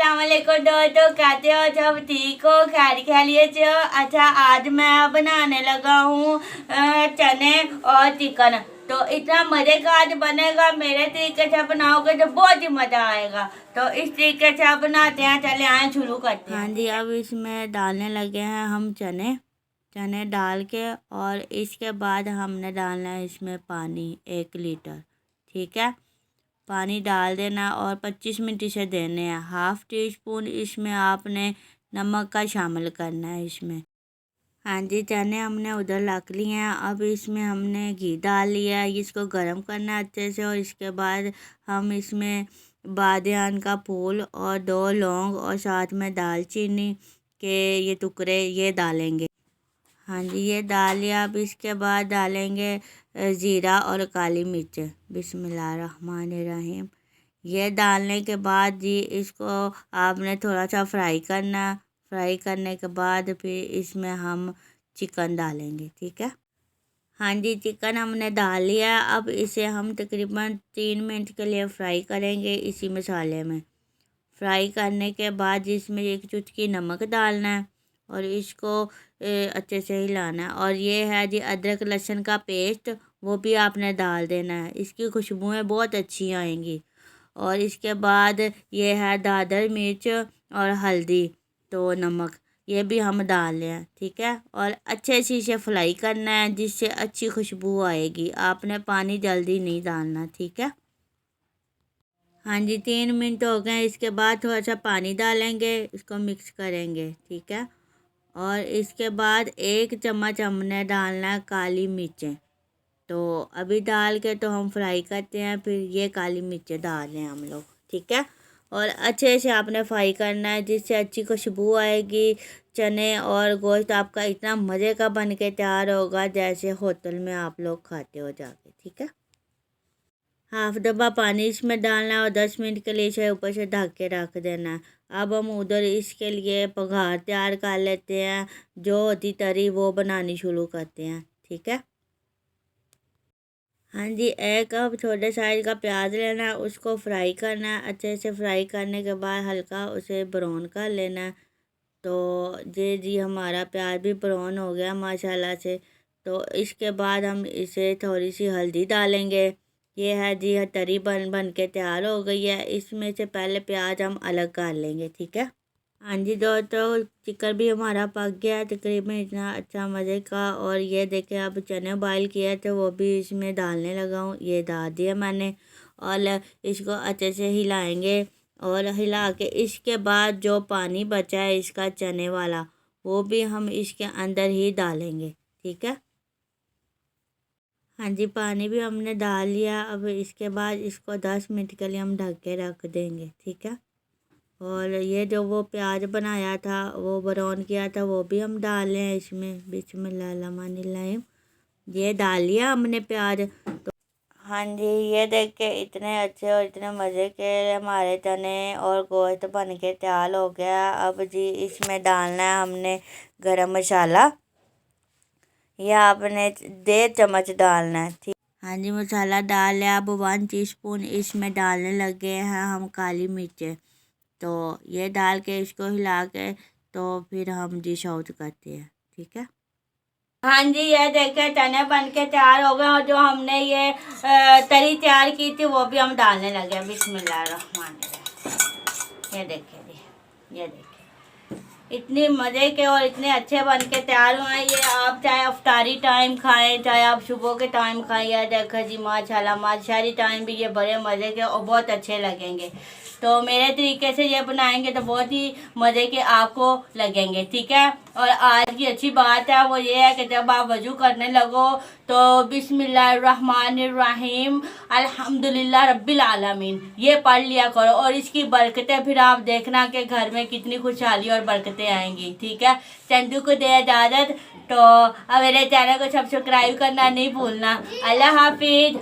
अस्सलाम वालेकुम दोस्तों, कहते हो सब ठीक हो, खैरियत से हो। अच्छा, आज मैं बनाने लगा हूँ चने और चिकन। तो इतना मज़े का आज बनेगा, मेरे तरीके से बनाओगे तो बहुत ही मज़ा आएगा। तो इस तरीके से आप बनाते हैं, चले आए शुरू करते हैं। हाँ जी, अब इसमें डालने लगे हैं हम चने। चने डाल के और इसके बाद हमने डालना है इसमें पानी 1 लीटर। ठीक है, पानी डाल देना और 25 मिनट इसे देने हैं। हाफ़ टी स्पून इसमें आपने नमक का शामिल करना है इसमें। हाँ जी, चने हमने उधर रख लिए हैं। अब इसमें हमने घी डाल लिया है, इसको गर्म करना है अच्छे से। और इसके बाद हम इसमें बादियान का फूल और 2 लौंग और साथ में दालचीनी के ये टुकड़े ये डालेंगे। हाँ जी, ये डाल लिया। अब इसके बाद डालेंगे ज़ीरा और काली मिर्च। बिस्मिल्लाहिर्रहमानिर्रहीम। ये डालने के बाद जी इसको आपने थोड़ा सा फ्राई करना। फ्राई करने के बाद फिर इसमें हम चिकन डालेंगे। ठीक है, हाँ जी, चिकन हमने डाल लिया। अब इसे हम तकरीबन 3 मिनट के लिए फ्राई करेंगे इसी मसाले में। फ्राई करने के बाद इसमें 1 चुटकी नमक डालना है और इसको अच्छे से हिलाना है। और ये है जी अदरक लहसुन का पेस्ट, वो भी आपने डाल देना है। इसकी खुशबुएं बहुत अच्छी आएंगी। और इसके बाद ये है दादर मिर्च और हल्दी, तो नमक ये भी हम डाल लें। ठीक है, और अच्छे से इसे फ्राई करना है जिससे अच्छी खुशबू आएगी। आपने पानी जल्दी नहीं डालना। ठीक है, हाँ जी, 3 मिनट हो गए। इसके बाद थोड़ा सा पानी डालेंगे, इसको मिक्स करेंगे। ठीक है, और इसके बाद 1 चम्मच हमने डालना है काली मिर्चें। तो अभी डाल के तो हम फ्राई करते हैं, फिर ये काली मिर्चें डाल रहे हैं हम लोग। ठीक है, और अच्छे से आपने फ्राई करना है जिससे अच्छी खुशबू आएगी। चने और गोश्त आपका इतना मज़े का बन के तैयार होगा जैसे होटल में आप लोग खाते हो जाके। ठीक है, हाफ डब्बा पानी इसमें डालना है और 10 मिनट के लिए इसे ऊपर से ढक के रख देना है। अब हम उधर इसके लिए पघार तैयार कर लेते हैं। जो होती तरी वो बनानी शुरू करते हैं। ठीक है, हाँ जी, 1 कप छोटे साइज़ का प्याज लेना है, उसको फ्राई करना है। अच्छे से फ्राई करने के बाद हल्का उसे ब्राउन कर लेना है। तो ये जी हमारा प्याज भी ब्राउन हो गया माशाल्लाह से। तो इसके बाद हम इसे थोड़ी सी हल्दी डालेंगे। ये है जी तरी बन बन के तैयार हो गई है। इसमें से पहले प्याज हम अलग कर लेंगे। ठीक है, हाँ जी दोस्तों, चिकन भी हमारा पक गया है तकरीबन इतना अच्छा मज़े का। और ये देखें, अब चने बॉयल किया तो वो भी इसमें डालने लगा हूँ। ये डाल दिया मैंने और इसको अच्छे से हिलाएंगे। और हिला के इसके बाद जो पानी बचा है इसका चने वाला, वो भी हम इसके अंदर ही डालेंगे। ठीक है, हाँ जी, पानी भी हमने डाल लिया। अब इसके बाद इसको 10 मिनट के लिए हम ढक के रख देंगे। ठीक है, और ये जो वो प्याज बनाया था, वो ब्राउन किया था, वो भी हम डाल रहे हैं इसमें। बिस्मिल्लाहिर्रहमानिर्रहीम। ये डाल लिया हमने प्याज। तो हाँ जी, ये देख के इतने अच्छे और इतने मज़े के हमारे चने और गोश्त बन के तैयार हो गया। अब जी इसमें डालना है हमने गरम मसाला। यह आपने 1.5 चम्मच डालना है। ठीक, हाँ जी, मसाला डाल लिया। अब 1 टीस्पून इसमें डालने लगे हैं हम काली मिर्चें। तो ये डाल के इसको हिला के तो फिर हम डिश आउट करते हैं। ठीक है, हाँ जी, ये देखे चने बन के तैयार हो गए। और जो हमने ये तरी तैयार की थी वो भी हम डालने लगे। बिस्मिल्लाहिर्रहमानिर्रहीम। ये देखे जी, ये देखे इतने मज़े के और इतने अच्छे बन के तैयार हुए हैं। ये आप चाहे अफ्तारी टाइम खाएं, चाहे आप सुबह के टाइम खाएं। या देखो जी माशाल्लाह, माशारी टाइम भी ये बड़े मज़े के और बहुत अच्छे लगेंगे। तो मेरे तरीके से ये बनाएंगे तो बहुत ही मज़े के आपको लगेंगे। ठीक है, और आज की अच्छी बात है वो ये है कि जब आप वज़ू करने लगो तो बिस्मिल्लाहिर्रहमानिर्रहीम अल्हम्दुलिल्लाह रब्बिल आलमीन ये पढ़ लिया करो। और इसकी बरकतें फिर आप देखना कि घर में कितनी खुशहाली और बरकतें आएंगी। ठीक है, चंदू को दे इजाज़त। तो अब मेरे चैनल को सब्सक्राइब करना नहीं भूलना। अल्लाह हाफिज़।